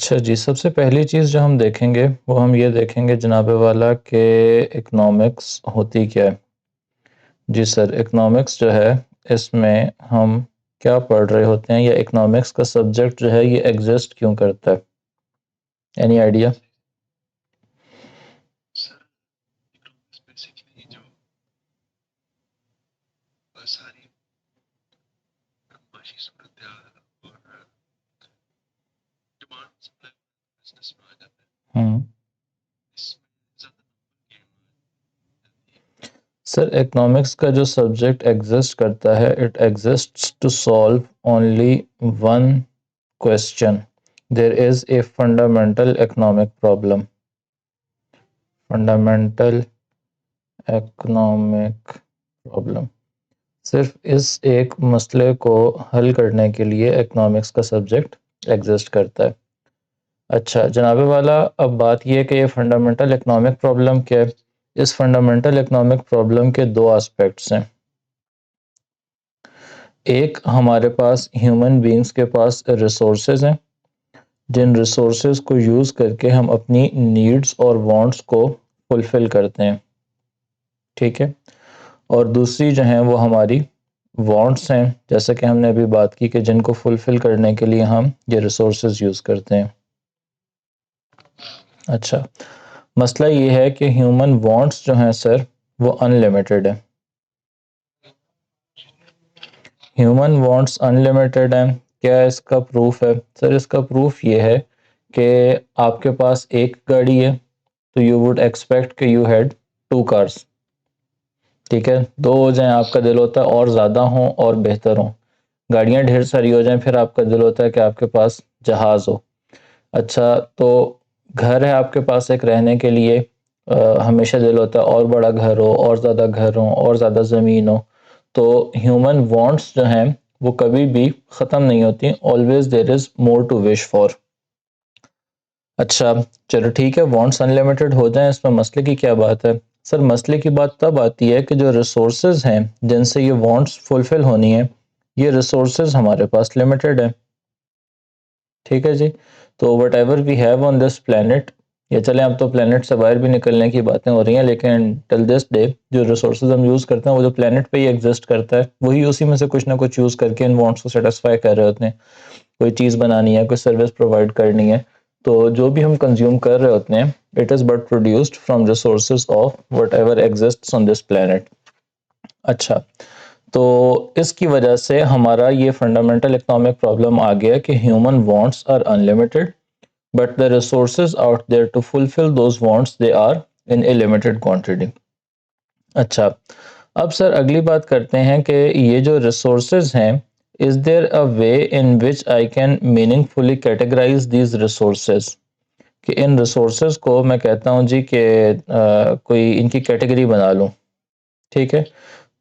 अच्छा जी, सबसे पहली चीज़ जो हम देखेंगे वो हम ये देखेंगे जनाब वाला कि इकोनॉमिक्स होती क्या है। जी सर, इकोनॉमिक्स जो है इसमें हम क्या पढ़ रहे होते हैं या इकोनॉमिक्स का सब्जेक्ट जो है ये एग्जिस्ट क्यों करता है? Any idea? Hmm. Sir, economics का जो सब्जेक्ट एग्जिस्ट करता है it exists to solve only one question. There is a fundamental economic problem. Fundamental economic problem, सिर्फ इस एक मसले को हल करने के लिए इकोनॉमिक्स का सब्जेक्ट एग्जिस्ट करता है। अच्छा जनाब वाला, अब बात यह है कि ये फंडामेंटल इकोनॉमिक प्रॉब्लम क्या है। इस फंडामेंटल इकोनॉमिक प्रॉब्लम के दो एस्पेक्ट्स हैं। एक, हमारे पास ह्यूमन बीइंग्स के पास रिसोर्सेज हैं जिन रिसोर्सेज को यूज़ करके हम अपनी नीड्स और वांट्स को फुलफ़िल करते हैं, ठीक है। और दूसरी जो है वो हमारी वांट्स हैं, जैसे कि हमने अभी बात की कि जिनको फुलफ़िल करने के लिए हम ये रिसोर्सेज यूज़ करते हैं। अच्छा, मसला ये है कि ह्यूमन वांट्स जो हैं सर वो अनलिमिटेड है। ह्यूमन वांट्स अनलिमिटेड हैं। क्या इसका प्रूफ है? सर इसका प्रूफ ये है कि आपके पास एक गाड़ी है तो यू वुड एक्सपेक्ट कि यू हैड टू कार्स, ठीक है। दो हो जाएं आपका दिल होता है और ज़्यादा हों और बेहतर हों। गाड़ियाँ ढेर सारी हो जाएं फिर आपका दिल होता है कि आपके पास जहाज़ हो। अच्छा, तो घर है आपके पास एक रहने के लिए, हमेशा दिल होता है और बड़ा घर हो और ज़्यादा घर हो और ज़्यादा ज़मीन हो। तो ह्यूमन वांट्स जो हैं वो कभी भी ख़त्म नहीं होती, always there is more to wish for. अच्छा चलो ठीक है, वांट्स अनलिमिटेड हो जाएं, इसमें मसले की क्या बात है? सर मसले की बात तब आती है कि जो रिसोर्सेज हैं जिनसे ये वांट्स फुलफिल होनी है, ये रिसोर्सेज हमारे पास लिमिटेड है, ठीक है जी। तो whatever we have on this planet, या चले अब तो प्लानट से बाहर भी निकलने की बातें हो रही हैं, लेकिन टिल दिस डे जो रिसोर्सेज हम यूज़ करते हैं वो जो प्लानट पे ही एग्जिस्ट करता है, वही उसी में से कुछ ना कुछ यूज़ करके इन वांट्स को सेटिस्फाई कर रहे होते हैं। कोई चीज़ बनानी है, कोई सर्विस प्रोवाइड करनी है, तो जो भी हम कंज्यूम कर रहे होते हैं it is but produced from resources of what ever exists on this planet. अच्छा, तो इसकी वजह से हमारा ये फंडामेंटल इकोनॉमिक प्रॉब्लम आ गया कि human wants are unlimited but the resources out there to fulfil those wants they are in a limited quantity. अच्छा, अब सर अगली बात करते हैं कि ये जो रिसोर्सेज हैं, is there a way in which I can meaningfully categorise these resources, कि इन रिसोर्सेज को मैं कहता हूँ जी कि कोई इनकी कैटेगरी बना लूँ, ठीक है।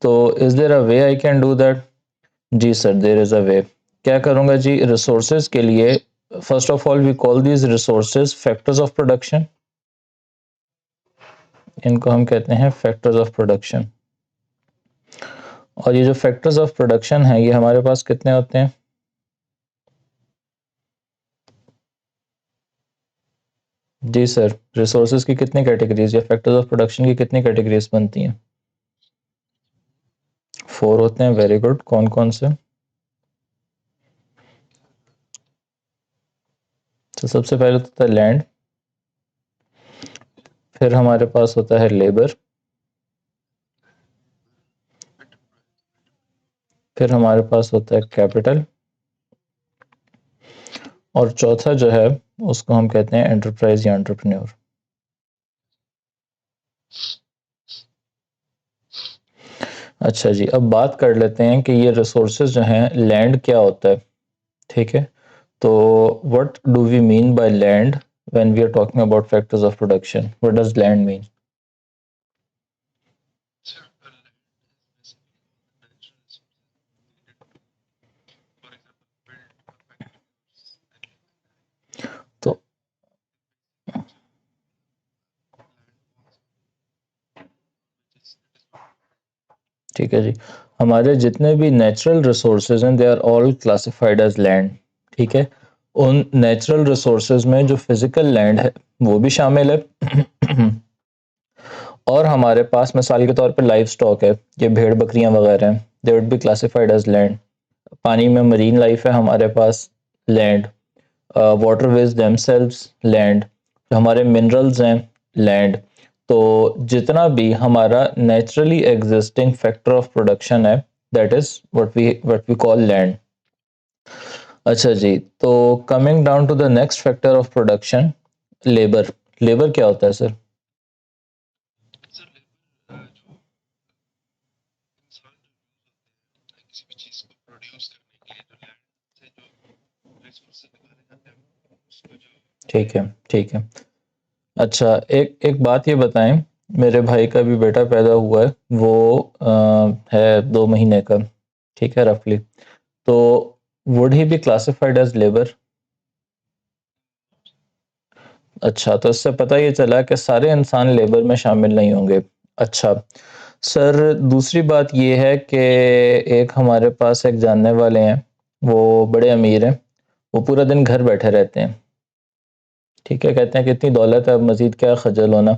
तो is there a way I can do that? जी sir, there is a way. क्या करूँगा जी? रिसोर्सेज के लिए first of all we call these resources factors of production. इनको हम कहते हैं फैक्टर्स ऑफ प्रोडक्शन। और ये जो फैक्टर्स ऑफ प्रोडक्शन है ये हमारे पास कितने होते हैं? जी सर, रिसोर्सेज की कितनी कैटेगरीज या फैक्टर्स ऑफ प्रोडक्शन की कितनी कैटेगरीज बनती हैं? 4 होते हैं। Very good. कौन कौन से? तो सबसे पहले तो होता है लैंड, फिर हमारे पास होता है लेबर, फिर हमारे पास होता है कैपिटल, और चौथा जो है उसको हम कहते हैं एंटरप्राइज या एंटरप्रेन्योर। अच्छा जी, अब बात कर लेते हैं कि ये रिसोर्सेज जो हैं, लैंड क्या होता है, ठीक है। तो what do we mean by land when we are talking about factors of production? What does land mean? तो ठीक है जी, हमारे जितने भी नेचुरल रिसोर्सेज हैं they are all classified as land, ठीक है। उन नेचुरल रिसोर्सेज में जो फिजिकल लैंड है वो भी शामिल है और हमारे पास मिसाल के तौर पे लाइव स्टॉक है, ये भेड़ बकरियां वगैरह हैं, they would be classified as land. पानी में मरीन लाइफ है हमारे पास, लैंड। Waterways themselves land. जो हमारे मिनरल्स हैं लैंड। तो जितना भी हमारा naturally existing factor of production है that is what we call land. अच्छा जी, तो coming down to the next factor of production, labour. Labour क्या होता है सर? ठीक है, ठीक है। अच्छा, एक एक बात ये बताएं, मेरे भाई का भी बेटा पैदा हुआ है, वो है 2 महीने का, ठीक है, रफली। तो would he be classified as labour? अच्छा, तो इससे पता ये चला कि सारे इंसान लेबर में शामिल नहीं होंगे। अच्छा सर, दूसरी बात ये है कि एक हमारे पास एक जानने वाले हैं, वो बड़े अमीर हैं, वो पूरा दिन घर बैठे रहते हैं, ठीक है, कहते हैं कि इतनी दौलत है, अब मजीद क्या खजल होना।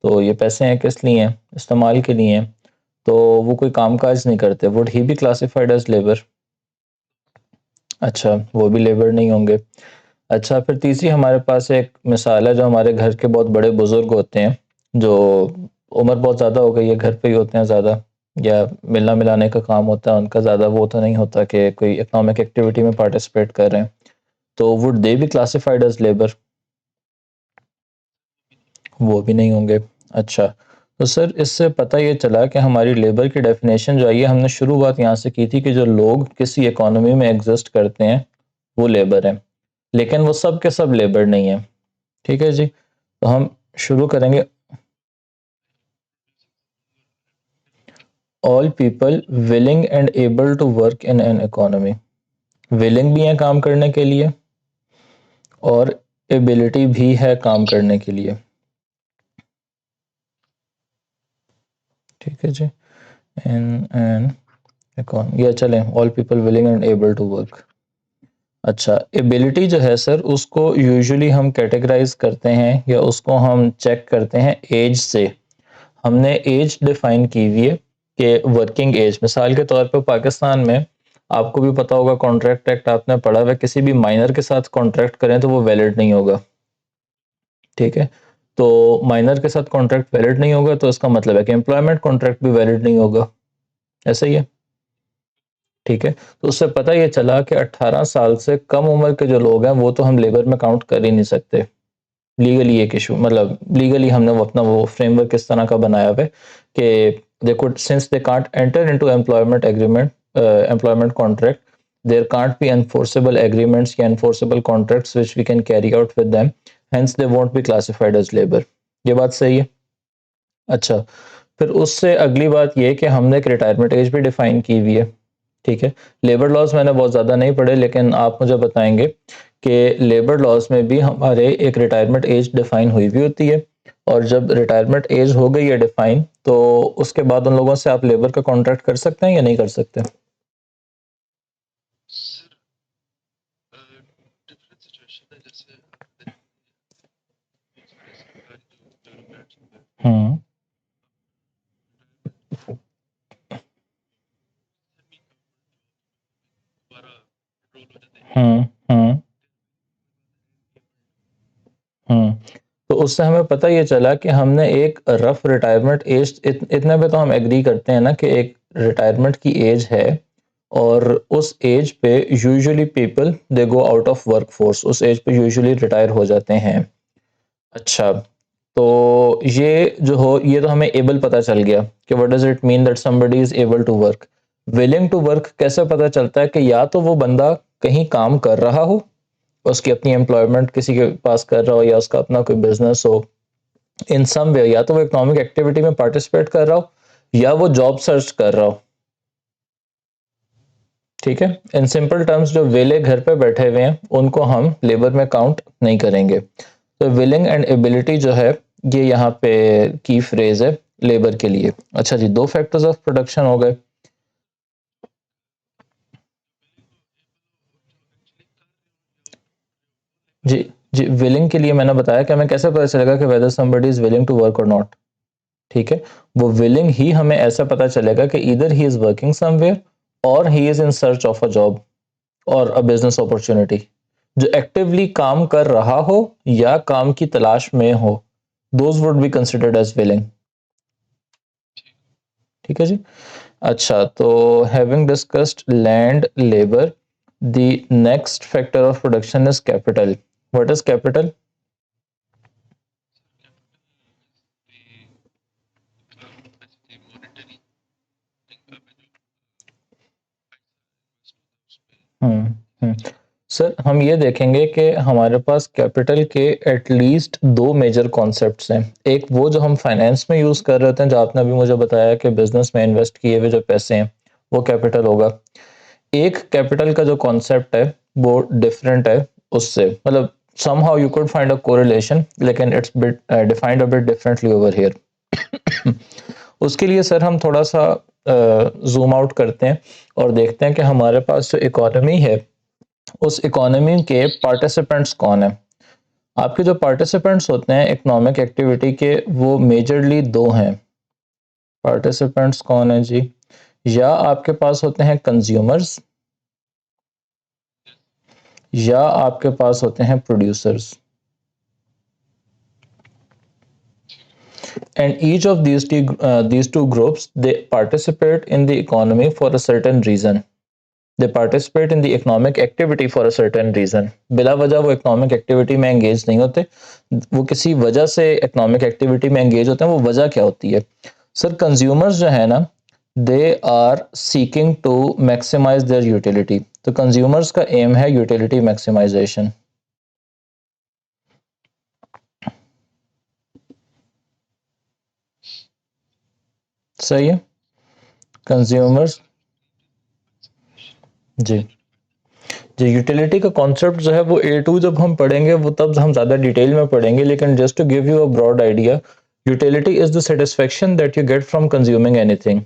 तो ये पैसे हैं किस लिए हैं? इस्तेमाल के लिए हैं। तो वो कोई काम काज नहीं करते, would he be classified as labour? अच्छा, वो भी लेबर नहीं होंगे। अच्छा, फिर तीसरी हमारे पास एक मिसाल है, जो हमारे घर के बहुत बड़े बुजुर्ग होते हैं, जो उम्र बहुत ज़्यादा हो गई है, घर पे ही होते हैं ज़्यादा, या मिलना मिलाने का काम होता है उनका, ज़्यादा वो तो नहीं होता कि कोई इकोनॉमिक एक्टिविटी में पार्टिसिपेट कर रहे हैं। तो would they be classified as labour? वो भी नहीं होंगे। अच्छा, तो सर इससे पता ये चला कि हमारी लेबर की डेफिनेशन जो आई है, हमने शुरुआत यहाँ से की थी कि जो लोग किसी इकोनॉमी में एग्जिस्ट करते हैं वो लेबर हैं, लेकिन वो सब के सब लेबर नहीं है। ठीक है जी, तो हम शुरू करेंगे। All people willing and able to work in an economy. Willing भी है काम करने के लिए और एबिलिटी भी है काम करने के लिए। ठीक है जी, इन एन इकोनॉमी, या चलें all people willing and able to work. अच्छा, एबिलिटी जो है सर, उसको यूजुअली हम कैटेगराइज करते हैं या उसको हम चेक करते हैं एज से। हमने एज डिफाइन की हुई है कि वर्किंग एज, मिसाल के तौर पर पाकिस्तान में आपको भी पता होगा, कॉन्ट्रैक्ट एक्ट आपने पढ़ा हुआ, किसी भी माइनर के साथ कॉन्ट्रैक्ट करें तो वो वैलिड नहीं होगा। ठीक है, तो माइनर के साथ कॉन्ट्रैक्ट वैलिड नहीं होगा, तो इसका मतलब है कि एम्प्लॉयमेंट कॉन्ट्रैक्ट भी वैलिड नहीं होगा। ऐसा ही है। ठीक है, तो उससे पता ये चला कि 18 साल से कम उम्र के जो लोग हैं वो तो हम लेबर में काउंट कर ही नहीं सकते। लीगली एक इशू, मतलब लीगली हमने वो अपना वो फ्रेमवर्क इस तरह का बनाया हुआ है कि they could, since they can't enter into employment agreement, employment contract, there can't be enforceable agreements या enforceable contracts which we can carry out with them, hence they won't be classified as labour. ये बात सही है? अच्छा, फिर उससे अगली बात ये कि हमने एक रिटायरमेंट एज भी डिफाइन की हुई है। ठीक है, लेबर लॉज मैंने बहुत ज़्यादा नहीं पढ़े, लेकिन आप मुझे बताएंगे कि लेबर लॉज में भी हमारे एक रिटायरमेंट एज डिफाइन हुई भी होती है, और जब रिटायरमेंट एज हो गई है डिफाइन, तो उसके बाद उन लोगों से आप लेबर का कॉन्ट्रैक्ट कर सकते हैं या नहीं कर सकते? हम्म, हम्म, हम्म, हम्म। तो उससे हमें पता ये चला कि हमने एक रफ रिटायरमेंट एज, इतने पे तो हम एग्री करते हैं ना कि एक रिटायरमेंट की एज है, और उस एज पे usually people they go out of work force, उस एज पे यूजुअली रिटायर हो जाते हैं। अच्छा, तो ये जो हो, ये तो हमें एबल पता चल गया कि what does it mean that somebody is able to work. Willing to work कैसे पता चलता है? कि या तो वो बंदा कहीं काम कर रहा हो, उसकी अपनी एम्प्लॉयमेंट किसी के पास कर रहा हो, या उसका अपना कोई बिजनेस हो, इन सम वे या तो वो इकोनॉमिक एक्टिविटी में पार्टिसिपेट कर रहा हो, या वो जॉब सर्च कर रहा हो। ठीक है, इन सिंपल टर्म्स जो वेले घर पे बैठे हुए हैं उनको हम लेबर में काउंट नहीं करेंगे। तो विलिंग एंड एबिलिटी जो है, ये यहाँ पे की फ्रेज है लेबर के लिए। अच्छा जी, दो फैक्टर्स ऑफ प्रोडक्शन हो गए। जी जी, विलिंग के लिए मैंने बताया कि हमें कैसे पता चलेगा कि whether somebody is willing to work और नॉट। ठीक है, वो विलिंग ही हमें ऐसा पता चलेगा कि इधर ही इज वर्किंग समवेयर और he is in search of a job और अ बिजनेस अपॉर्चुनिटी। जो एक्टिवली काम कर रहा हो या काम की तलाश में हो, those would be considered as willing. ठीक है जी। अच्छा, तो having discussed land labour, the next factor of production is capital. What is capital? Hmm hmm. Sir हम ये देखेंगे कि हमारे पास कैपिटल के एटलीस्ट दो मेजर कॉन्सेप्ट्स हैं। एक वो जो हम फाइनेंस में यूज कर रहे होते हैं, जो आपने अभी मुझे बताया कि बिजनेस में इन्वेस्ट किए हुए जो पैसे हैं वो कैपिटल होगा। एक कैपिटल का जो कॉन्सेप्ट है वो डिफरेंट है उससे, मतलब somehow you could find a correlation, लेकिन it's bit defined a bit differently over here. उसके लिए सर हम थोड़ा सा जूम आउट करते हैं और देखते हैं कि हमारे पास जो इकोनॉमी है उस इकोनॉमी के पार्टिसिपेंट्स कौन है। आपके जो पार्टिसिपेंट्स होते हैं इकोनॉमिक एक्टिविटी के, वो मेजरली दो हैं। पार्टिसिपेंट्स कौन है जी? या आपके पास होते हैं कंज्यूमर्स, या आपके पास होते हैं producers. And each of these two groups, they participate in the economy for a certain reason. They participate in the economic activity for a certain reason. बिला वजह वो इकोनॉमिक एक्टिविटी में एंगेज नहीं होते, वो किसी वजह से इकोनॉमिक एक्टिविटी में एंगेज होते हैं। वो वजह क्या होती है? सर कंज्यूमर्स जो है ना, they are seeking to maximise their utility. तो कंज्यूमर्स का एम है यूटिलिटी मैक्सिमाइजेशन। सही है। कंज्यूमर्स, जी जी, यूटिलिटी का कॉन्सेप्ट जो है वो A2 जब हम पढ़ेंगे वो तब हम ज़्यादा डिटेल में पढ़ेंगे, लेकिन just to give you a broad idea, utility is the satisfaction that you get from consuming anything.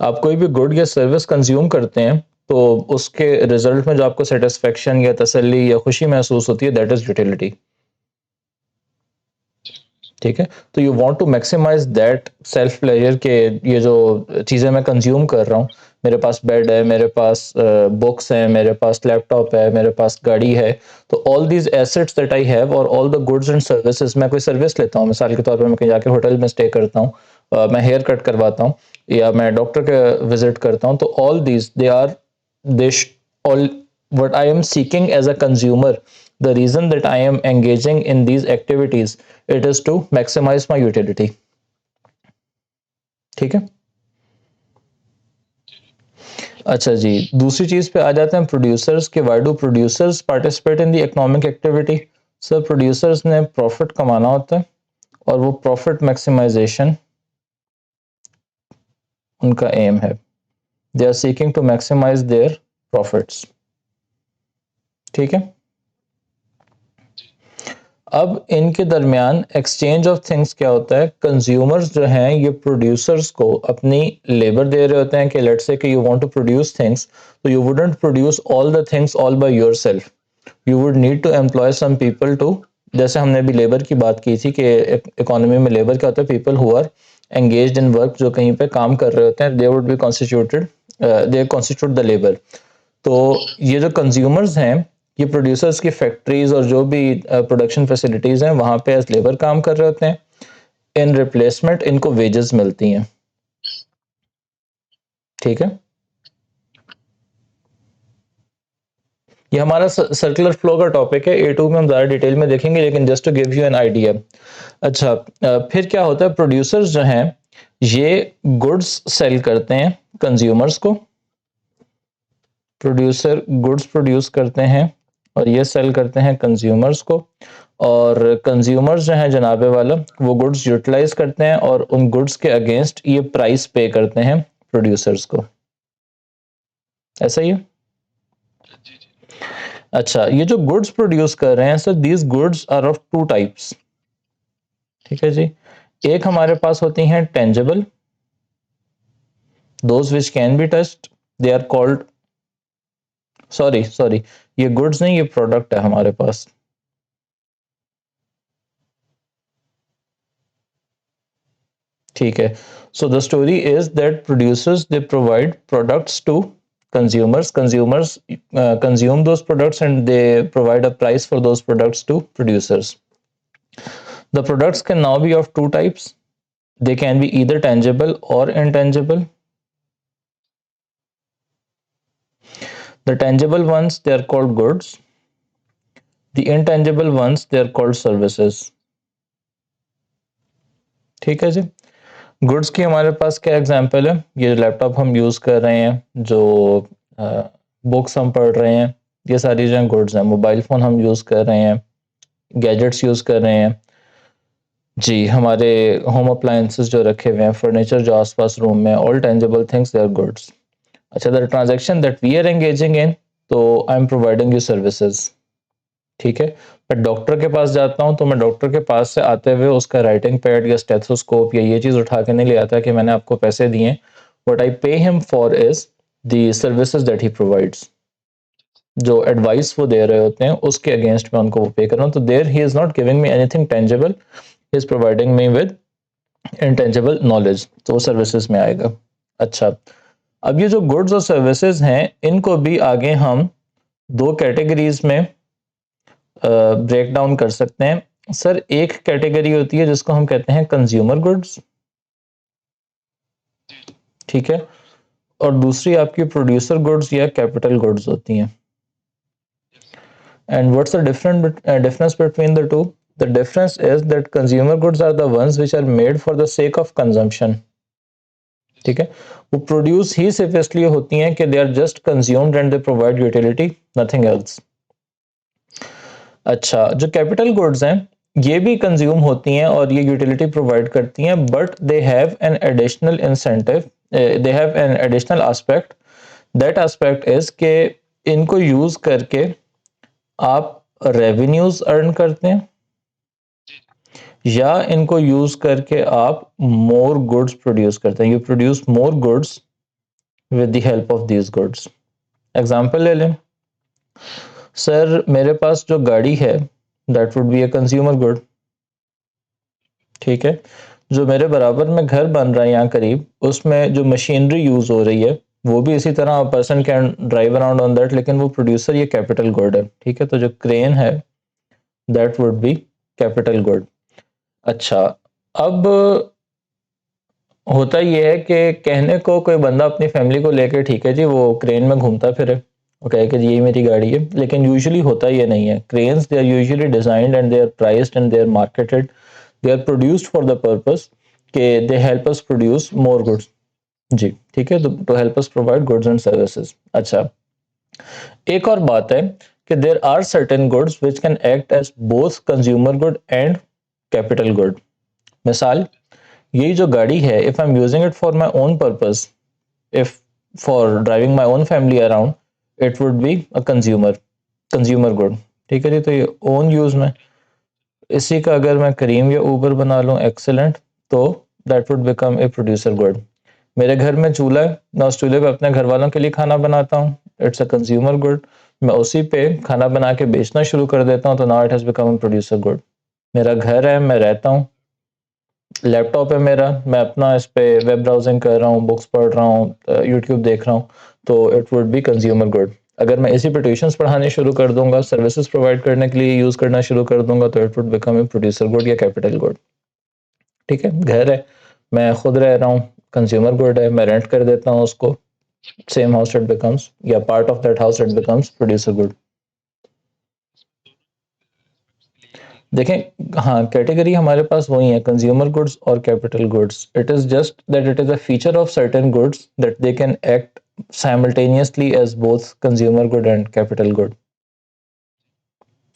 आप कोई भी गुड या सर्विस कंज्यूम करते हैं तो उसके रिजल्ट में जो आपको सेटिस्फेक्शन या तसल्ली या खुशी महसूस होती है, दैट इज यूटिलिटी। ठीक है, तो you want to maximise that self pleasure के ये जो चीज़ें मैं कंज्यूम कर रहा हूँ, मेरे पास बेड है, मेरे पास बुक्स हैं, मेरे पास लैपटॉप है, मेरे पास गाड़ी है, तो all these assets that I have और all the goods and services. मैं कोई सर्विस लेता हूँ, मिसाल के तौर पर मैं कहीं जाके होटल में स्टे करता हूँ, मैं हेयर कट करवाता हूँ या मैं डॉक्टर के विजिट करता हूँ, तो all these they are they all what I am seeking as a consumer, the reason that I am engaging in these activities, it is to maximize my utility। ठीक है। अच्छा जी, दूसरी चीज पे आ जाते हैं प्रोड्यूसर्स के। Why do producers participate in the economic activity? Sir producers ने प्रॉफिट कमाना होता है और वो प्रॉफिट मैक्सिमाइजेशन उनका एम है। They are seeking to maximise their profits. ठीक है। अब इनके दरमियान एक्सचेंज ऑफ थिंग्स क्या होता है? कंज्यूमर्स जो हैं ये प्रोड्यूसर्स को अपनी लेबर दे रहे होते हैं कि let's say that you want to produce things, तो you wouldn't produce all the things all by yourself, you would need to employ some people to. जैसे हमने अभी लेबर की बात की थी कि इकोनॉमी में लेबर क्या होता है? People who are engaged in work, जो कहीं पे काम कर रहे होते हैं, they would be constituted, they constitute the labour. तो ये जो कंज्यूमर्स हैं ये प्रोड्यूसर्स की फैक्ट्रीज और जो भी प्रोडक्शन फैसिलिटीज हैं वहां पे एज लेबर काम कर रहे होते हैं। इन रिप्लेसमेंट इनको वेजेस मिलती हैं। ठीक है, ये हमारा सर्कुलर फ्लो का टॉपिक है। A2 में हम ज़्यादा डिटेल में देखेंगे, लेकिन just to give you an idea. अच्छा, फिर क्या होता है? प्रोड्यूसर्स जो हैं ये गुड्स सेल करते हैं कंज्यूमर्स को। प्रोड्यूसर गुड्स प्रोड्यूस करते हैं और ये सेल करते हैं कंज्यूमर्स को, और कंज्यूमर्स जो हैं जनाबे वाला वो गुड्स यूटिलाइज करते हैं और उन गुड्स के अगेंस्ट ये प्राइस पे करते हैं प्रोड्यूसर्स को। ऐसा ही है। अच्छा, ये जो गुड्स प्रोड्यूस कर रहे हैं sir, these goods are of two types. ठीक है जी। एक हमारे पास होती हैं tangible, those which can be touched, they are called sorry sorry, ये गुड्स नहीं, ये प्रोडक्ट है हमारे पास। ठीक है, so the story is that producers they provide products to consumers. Consumers consume those products and they provide a price for those products to producers. The products can now be of two types. They can be either tangible or intangible. The tangible ones, they are called goods. The intangible ones, they are called services. ठीक है जी। Goods की हमारे पास क्या example है, ये laptop हम use कर रहे हैं, जो बुक्स हम पढ़ रहे हैं, ये सारी जो गुड्स हैं। मोबाइल फ़ोन हम यूज़ कर रहे हैं, गैजेट्स यूज़ कर रहे हैं जी। हमारे होम अप्लायंसेस जो रखे हुए हैं, फर्नीचर जो आसपास रूम में, all tangible things they are goods. अच्छा, the transaction that we are engaging in, तो I am providing you services. ठीक है, मैं डॉक्टर के पास जाता हूँ तो मैं डॉक्टर के पास से आते हुए उसका राइटिंग पैड या स्टेथोस्कोप या ये चीज़ उठा के नहीं ले आता कि मैंने आपको पैसे दिए। What I pay him for is the services that he provides. जो एडवाइस वो दे रहे होते हैं उसके अगेंस्ट में उनको वो पे कर रहा हूँ, तो there he is not giving me anything tangible, he is providing me with intangible knowledge, तो वो सर्विसेज में आएगा। अच्छा, अब ये जो गुड्स और सर्विसेज हैं, इनको भी आगे हम दो कैटेगरीज में ब्रेक डाउन कर सकते हैं। सर, एक कैटेगरी होती है जिसको हम कहते हैं कंज्यूमर गुड्स, ठीक है, और दूसरी आपकी प्रोड्यूसर गुड्स या कैपिटल गुड्स होती हैं। And what's the difference between the two? The difference is that consumer goods are the ones which are made for the sake of consumption. ठीक है, वो प्रोड्यूस ही सिर्फ इसलिए होती हैं कि they are just consumed and they provide utility, nothing else. अच्छा, जो कैपिटल गुड्स हैं ये भी कंज्यूम होती हैं और ये यूटिलिटी प्रोवाइड करती हैं, but they have an additional incentive, they have an additional aspect. That aspect is के इनको यूज करके आप रेवेन्यूज अर्न करते हैं, या इनको यूज करके आप मोर गुड्स प्रोड्यूस करते हैं। You produce more goods with the help of these goods. Example ले लें, सर मेरे पास जो गाड़ी है that would be a consumer good. ठीक है, जो मेरे बराबर में घर बन रहा है यहाँ करीब, उसमें जो मशीनरी यूज हो रही है वो भी इसी तरह person can drive around on that, लेकिन वो प्रोड्यूसर ये कैपिटल गुड है। ठीक है, तो जो क्रेन है that would be capital good. अच्छा, अब होता ये है कि कहने को कोई बंदा अपनी फैमिली को लेकर, ठीक है जी, वो क्रेन में घूमता फिरे, वो कहे कि ये मेरी गाड़ी है, लेकिन यूजुअली होता ये नहीं है। Cranes they are usually designed and they are priced and they are marketed, they are produced for the purpose के they help us produce more goods. जी ठीक है, तो help us provide goods and services. अच्छा, एक और बात है कि there are certain goods which can act as both consumer good and capital good. मिसाल, यही जो गाड़ी है, if I am using it for my own purpose, if for driving my own family around, it would be a consumer good. ठीक है जी, तो ये ओन यूज में, इसी का अगर मैं करीम या ऊबर बना लूँ, एक्सेलेंट, तो that would become a producer good. मेरे घर में चूल्हा है, मैं उस चूल्हे पे अपने घर वालों के लिए खाना बनाता हूँ, इट्स अ कंज्यूमर गुड। मैं उसी पे खाना बना के बेचना शुरू कर देता हूँ, तो now it has become a producer good. मेरा घर है, मैं रहता हूँ, लैपटॉप है मेरा, मैं अपना इस पे वेब ब्राउजिंग कर रहा हूँ, बुक्स पढ़ रहा हूँ, यूट्यूब देख रहा हूँ, तो it would be consumer good. अगर मैं इसी पे ट्यूशंस पढ़ाने शुरू कर दूंगा, सर्विसेज प्रोवाइड करने के लिए यूज करना शुरू कर दूंगा, तो it would become a producer good या कैपिटल गुड। ठीक है, घर है, मैं खुद रह रहा हूँ, कंज्यूमर गुड है, मैं रेंट कर देता हूँ उसको, सेम हाउस इट बिकम्स, या part of that house it becomes producer good. देखें, हाँ, कैटेगरी हमारे पास वही है, कंज्यूमर गुड्स और capital goods. It is just that it is a feature of certain goods that they can act simultaneously as both consumer good and capital good.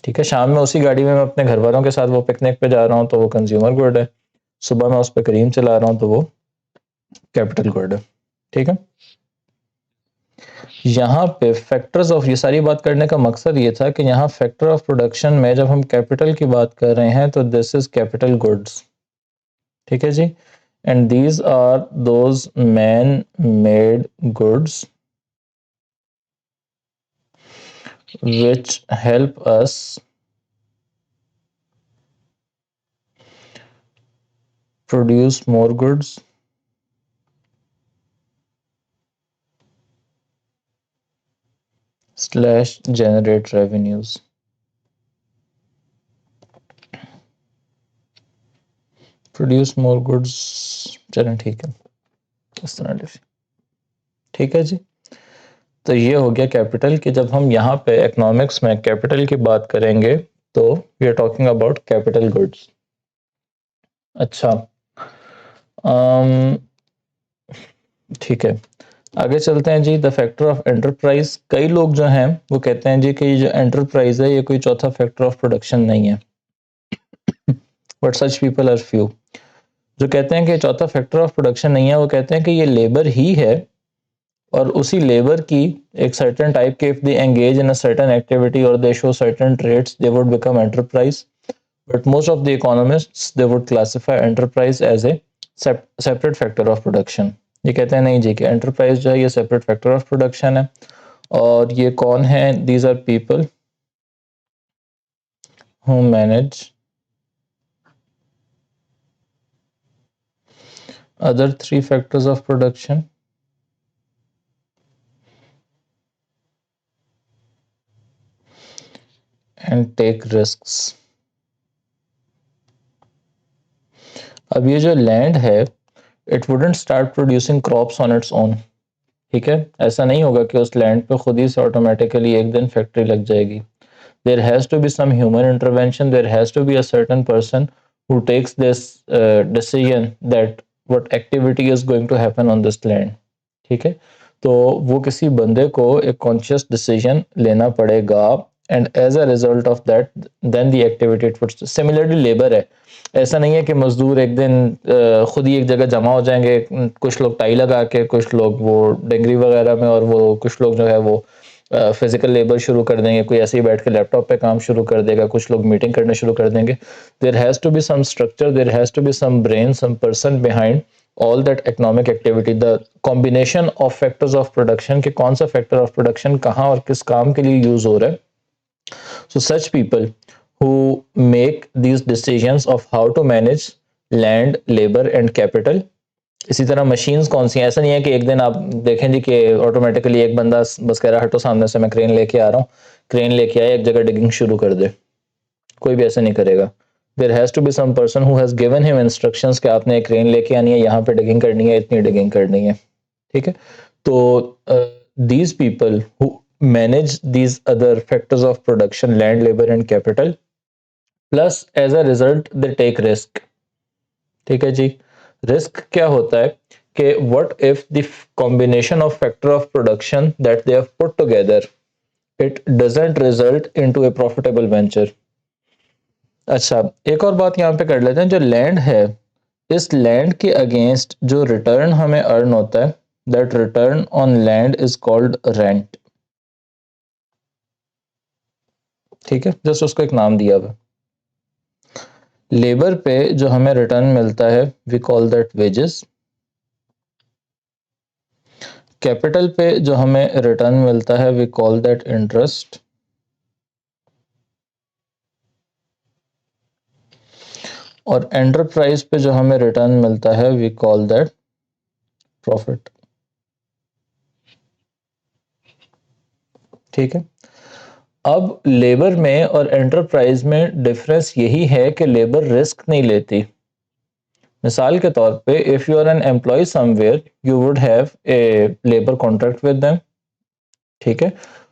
ठीक है, शाम में उसी गाड़ी में मैं अपने घर वालों के साथ वो पिकनिक पे जा रहा हूँ, तो वो कंज्यूमर गुड है। सुबह मैं उस पर करीम चला रहा हूँ, तो वो कैपिटल गुड है। ठीक है, यहाँ पे फैक्टर्स ऑफ, ये सारी बात करने का मकसद ये था कि यहाँ फैक्टर ऑफ प्रोडक्शन में जब हम कैपिटल की बात कर रहे हैं, तो दिस इज कैपिटल गुड्स। ठीक है जी, and these are those man made goods which help us produce more goods slash generate revenues. Produce more goods, चलें ठीक है, इस तरह लिखें। ठीक है जी, तो ये हो गया कैपिटल कि जब हम यहाँ पे इकोनॉमिक्स में कैपिटल की बात करेंगे तो we are talking about capital goods. अच्छा, ठीक है, आगे चलते हैं जी। द फैक्टर ऑफ एंटरप्राइज, कई लोग जो हैं वो कहते हैं जी कि ये जो एंटरप्राइज है ये कोई चौथा फैक्टर ऑफ प्रोडक्शन नहीं है, but such people are few. जो कहते हैं कि चौथा फैक्टर ऑफ प्रोडक्शन नहीं है, वो कहते हैं कि ये लेबर ही है और उसी लेबर की एक सर्टेन टाइप के, if they engage in a certain activity और they show certain trades, they would become enterprise. But most of the economists they would classify enterprise as a separate factor of production. ये कहते हैं नहीं जी कि enterprise जो है ये separate factor of production है। और ये कौन है? These are people who manage other three factors of production and take risks। अब ये जो लैंड है it wouldn't start producing crops on its own. ठीक है, ऐसा नहीं होगा कि उस लैंड पे खुद ही से ऑटोमेटिकली एक दिन फैक्ट्री लग जाएगी। There has to be some human intervention, there has to be a certain person who takes this decision that what activity is going to happen on this land. ठीक है, तो वो किसी बंदे को एक कॉन्शियस डिसीजन लेना पड़ेगा and as a result of that then the activity it would. Similarly labour है, ऐसा नहीं है कि मजदूर एक दिन खुद ही एक जगह जमा हो जाएंगे, कुछ लोग टाई लगा के, कुछ लोग वो डिग्री वगैरह में, और वो कुछ लोग जो है वो फिजिकल लेबर शुरू कर देंगे, कोई ऐसे ही बैठ के लैपटॉप पे काम शुरू कर देगा, कुछ लोग मीटिंग करने शुरू कर देंगे। There has to be some structure, there has to be some brain, some person behind all that economic activity. The combination of factors of production के कौन सा फैक्टर ऑफ प्रोडक्शन कहाँ और किस काम के लिए यूज हो रहा है। So such people who make these decisions of how to manage land, labor and capital। इसी तरह मशीन्स कौन सी हैं? ऐसा नहीं है कि एक दिन आप देखें जी कि ऑटोमेटिकली एक बंदा बस कह रहा हटो सामने से, मैं क्रेन लेके आ रहा हूँ, क्रेन लेके आए एक जगह डिगिंग शुरू कर दे, कोई भी ऐसा नहीं करेगा। There has to be some person who has given him instructions कि आपने एक क्रेन लेके आनी है, यहाँ पे डिगिंग करनी है, इतनी डिगिंग करनी है। ठीक है, तो these people who manage these other factors of production, land, labor and capital, plus as a result they take risk। ठीक है जी, रिस्क क्या होता है कि what if the combination of factor of production that they have put together it doesn't result into a profitable venture। अच्छा, एक और बात यहाँ पे कर लेते हैं, जो लैंड है इस लैंड के अगेंस्ट जो रिटर्न हमें अर्न होता है that return on land is called rent. ठीक है, जस्ट उसको एक नाम दिया हुआ। लेबर पे जो हमें रिटर्न मिलता है we call that wages. Capital पे जो हमें रिटर्न मिलता है वी कॉल दैट इंटरेस्ट। और एंटरप्राइज पे जो हमें रिटर्न मिलता है वी कॉल दैट प्रॉफिट। ठीक है, अब लेबर में और एंटरप्राइज में डिफरेंस यही है कि लेबर रिस्क नहीं लेती। मिसाल के तौर पे if you are an employ somewhere you would have a labour contract with them. ठीक है,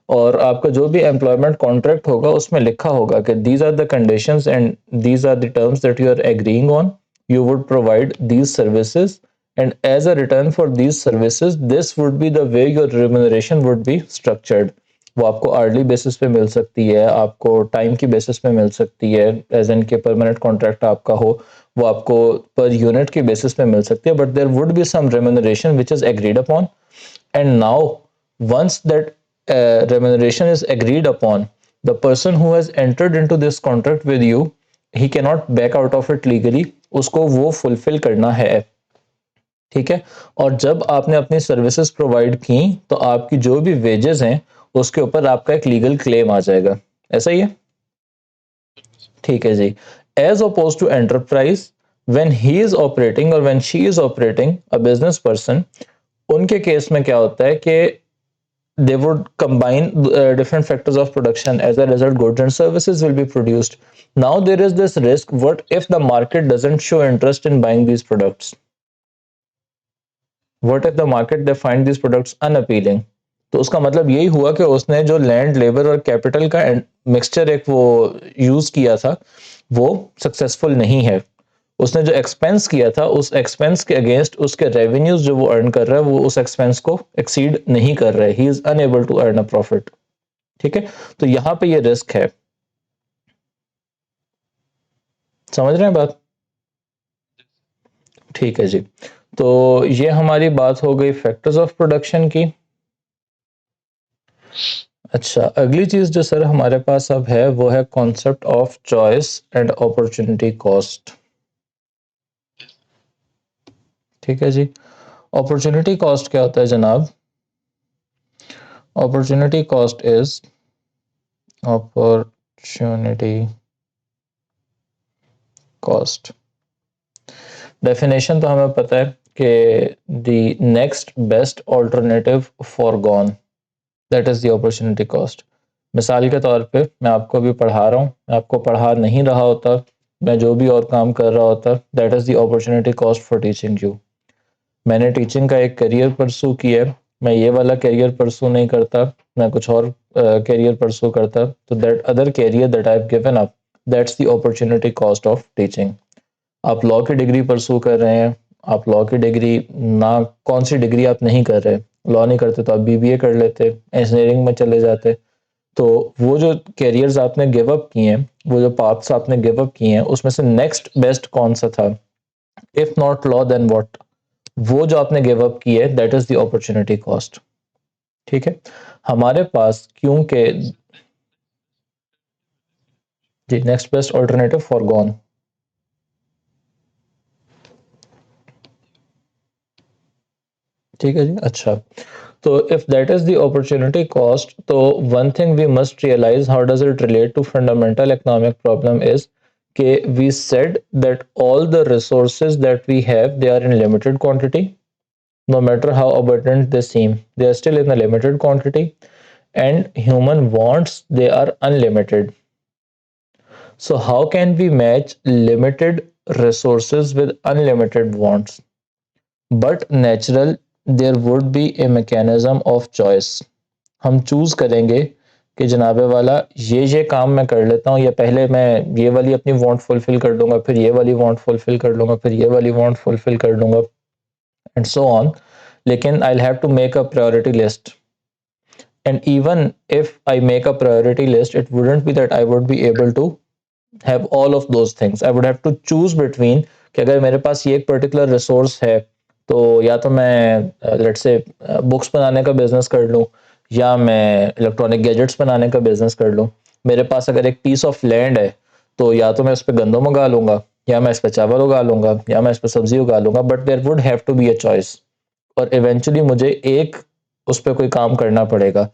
और आपका जो भी एम्प्लॉयमेंट कॉन्ट्रैक्ट होगा उसमें लिखा होगा कि these are the conditions and these are the terms that you are agreeing on, you would provide these services and as a return for these services this would be the way your remuneration would be structured. वो आपको hourly basis पे मिल सकती है, आपको time की basis पे मिल सकती है, एज एन के परमानेंट कॉन्ट्रैक्ट आपका हो, वो आपको पर यूनिट की बेसिस पे मिल सकती है, but there would be some remuneration which is agreed upon. And now, once that remuneration is agreed upon, the person who has entered into this contract with you, he cannot back out of it legally। उसको वो fulfil करना है। ठीक है, और जब आपने अपनी सर्विसेज प्रोवाइड की तो आपकी जो भी वेजेस हैं उसके ऊपर आपका एक लीगल क्लेम आ जाएगा, ऐसा ही है। ठीक है जी। As opposed to enterprise, when he is operating और when she is operating a business person, उनके केस में क्या होता है कि they would combine different factors of production. As a result, goods and services will be produced. Now there is this risk: what if the market doesn't show interest in buying these products? What if the market they find these products unappealing? तो उसका मतलब यही हुआ कि उसने जो land, labour और capital का मिक्सचर एक वो यूज किया था, वो सक्सेसफुल नहीं है। उसने जो एक्सपेंस किया था, उस एक्सपेंस के अगेंस्ट उसके रेवेन्यूज जो वो अर्न कर रहा है, वो उस एक्सपेंस को एक्सीड नहीं कर रहे। He is unable to earn a profit. ठीक है, तो यहां पे ये रिस्क है। समझ रहे हैं बात? ठीक है जी। तो ये हमारी बात हो गई फैक्टर्स ऑफ प्रोडक्शन की। अच्छा, अगली चीज जो सर हमारे पास अब है वो है concept of choice and opportunity cost. ठीक है जी। अपॉर्चुनिटी कॉस्ट क्या होता है जनाब? Opportunity cost is opportunity cost, definition तो हमें पता है कि the next best alternative foregone, that is the opportunity cost. मिसाल के तौर पे मैं आपको अभी पढ़ा रहा हूँ, मैं आपको पढ़ा नहीं रहा होता, मैं जो भी और काम कर रहा होता, that is the opportunity cost for teaching you. मैंने टीचिंग का एक करियर परसू किया है, मैं ये वाला करियर परसू नहीं करता, मैं कुछ और करियर परसू करता, तो that other career that I have given up, that's the opportunity cost of teaching. आप लॉ की डिग्री परसू कर रहे हैं, आप लॉ की डिग्री ना, कौन सी डिग्री आप नहीं कर रहे, लॉ नहीं करते तो आप बीबीए कर लेते, इंजीनियरिंग में चले जाते। तो वो जो कैरियर्स आपने गिव अप किए हैं, वो जो पाथ्स आपने गिव अप किए हैं, उसमें से नेक्स्ट बेस्ट कौन सा था? If not law then what? वो जो आपने गिव अप की है, that is the opportunity cost. ठीक है, हमारे पास क्योंकि जी next best alternative forgone. ठीक है जी। अच्छा, तो if that is the opportunity cost, तो one thing we must realise, how does it relate to fundamental economic problem is कि we said that all the resources that we have they are in limited quantity, no matter how abundant they seem, they are still in a limited quantity, and human wants, they are unlimited. So how can we match limited resources with unlimited wants? But natural, there would be a mechanism of choice. हम choose करेंगे कि जनाबे वाला ये काम मैं कर लेता हूँ, या पहले मैं ये वाली अपनी वांट फुलफिल कर लूंगा, फिर ये वाली वांट फुलफिल कर लूंगा, फिर ये वाली वांट फुलफिल कर लूंगा, एंड सो ऑन। लेकिन I have to make a priority list, and even if I make a priority list, it wouldn't be that I would be able to have all of those things. I would have to choose between कि अगर मेरे पास ये एक particular resource है, तो या तो मैं लेट से बुक्स बनाने का बिजनेस कर लूँ, या मैं इलेक्ट्रॉनिक गैजेट्स बनाने का बिजनेस कर लूँ। मेरे पास अगर एक पीस ऑफ लैंड है, तो या तो मैं उस पर गंदम उगा लूंगा, या मैं इस पर चावल उगा लूंगा, या मैं इस पर सब्जी उगा लूंगा, but there would have to be a choice. और इवेंचुअली मुझे एक उस पर कोई काम करना पड़ेगा,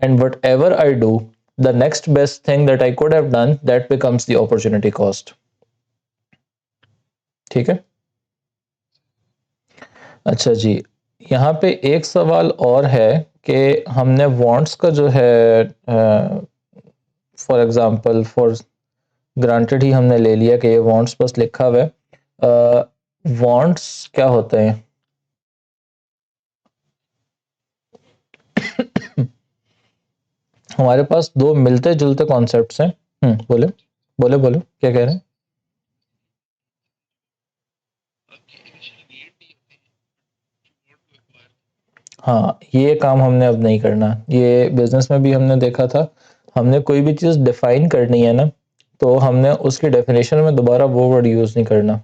and whatever I do, the next best thing that I could have done, that becomes the opportunity cost. ठीक है। अच्छा जी, यहाँ पे एक सवाल और है कि हमने वांट्स का जो है, फॉर एग्जांपल, फॉर ग्रांटेड ही हमने ले लिया कि ये वांट्स बस लिखा हुआ है। वांट्स क्या होते हैं? हमारे पास दो मिलते जुलते कॉन्सेप्ट्स हैं। बोले बोले बोले, क्या कह रहे हैं? हाँ, ये काम हमने अब नहीं करना। ये बिजनेस में भी हमने देखा था, हमने कोई भी चीज़ डिफाइन करनी है ना, तो हमने उसकी डेफिनेशन में दोबारा वो वर्ड यूज़ नहीं करना।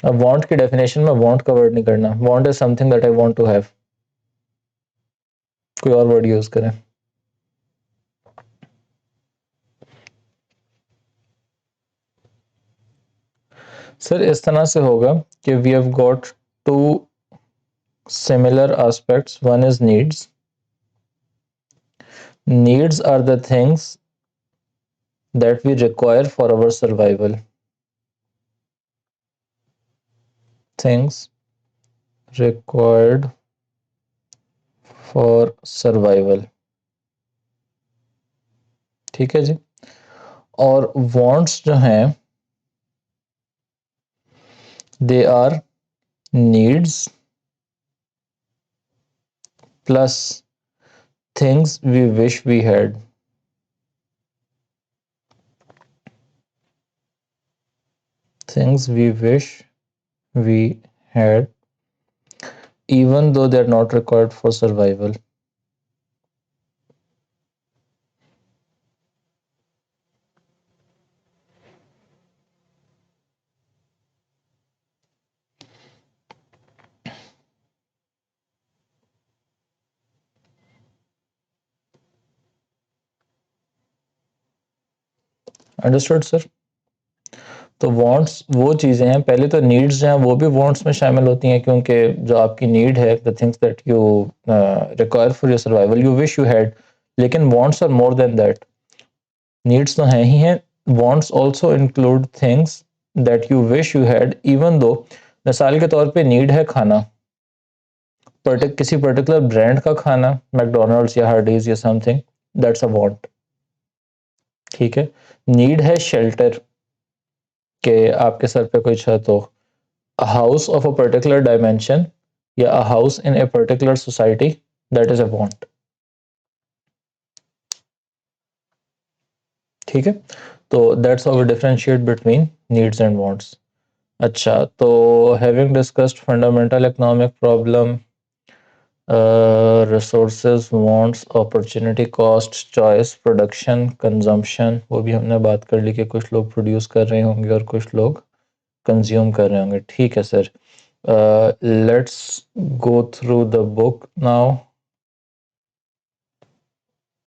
अब वांट की डेफिनेशन में वांट का वर्ड नहीं करना। Want is something that I want to have, कोई और वर्ड यूज़ करें। सर इस तरह से होगा कि we have got two similar aspects, one is needs Needs are the things that we require for our survival. Things required for survival. ठीक है जी। और wants जो हैं they are needs plus things we wish we had. Things we wish we had, even though they're not required for survival. Understood sir. तो wants वो चीज़ें हैं, पहले तो नीड्स जो हैं वो भी वांट्स में शामिल होती हैं, क्योंकि जो आपकी नीड है, the things that you require for your survival, you wish you had, लेकिन wants are more than that. Needs तो हैं ही हैं, wants also include things that you wish you had, even though मिसाल के तौर पे नीड है खाना, किसी पर्टिकुलर ब्रांड का खाना, मैकडोनल्ड्स या हार्डीज या समथिंग, दैट्स अ वांट। ठीक है। नीड है शेल्टर, कि आपके सर पे कोई छत हो, a house of a particular dimension या a house in a particular society, that is a want। ठीक है। तो that's how we differentiate between needs and wants। अच्छा, तो having discussed fundamental economic problem, resources, wants, opportunity cost, choice, production, consumption, वो भी हमने बात कर ली कि कुछ लोग प्रोड्यूस कर रहे होंगे और कुछ लोग कंज्यूम कर रहे होंगे। ठीक है sir. Let's go through the book now.